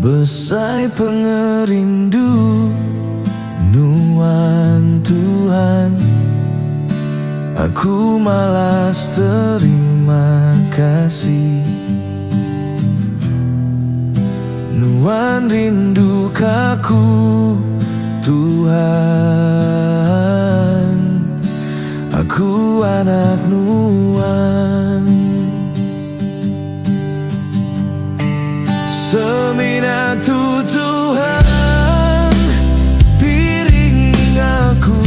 Besai pengerindu nuan Tuhan, aku malas terima kasih. Nuan rindu kaku Tuhan, aku anak nuan. Seminatu Tuhan, piring aku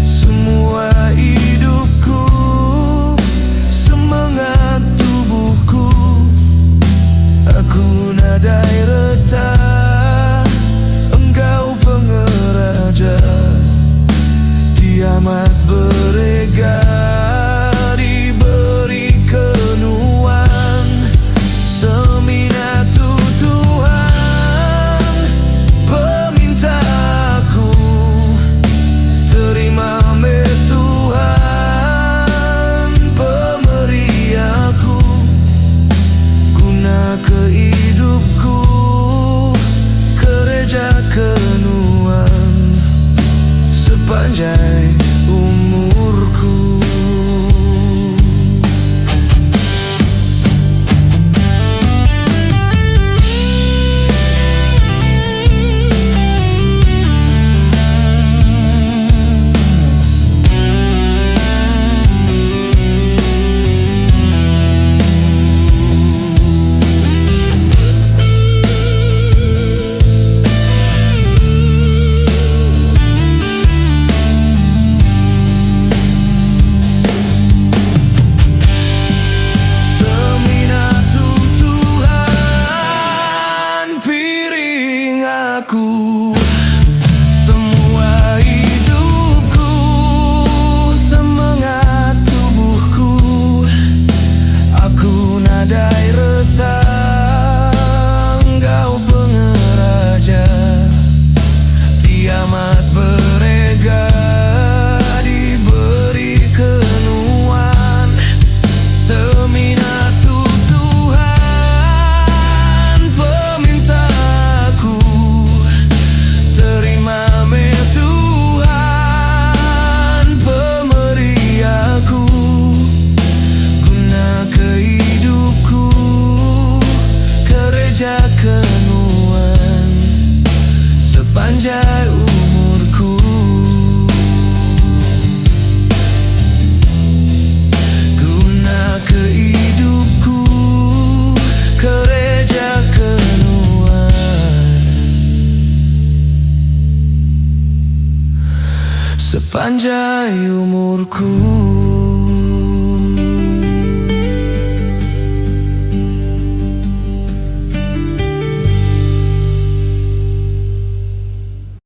semua hidupku, semangat tubuhku, aku nadai retah, engkau pengeraja, kiamat berega. Sepanjang umurku, aku semua hidupku, semangat tubuhku, aku nadai retah, engkau pengeraja, kiamat berega, diberi kenuan. Seminatu Tuhan, pemintaku, terima me Tuhan, pemberi aku, guna kehidupku, gereja kenuan sepanjang umurku. Guna kehidupku, gereja kenuan sepanjang umurku.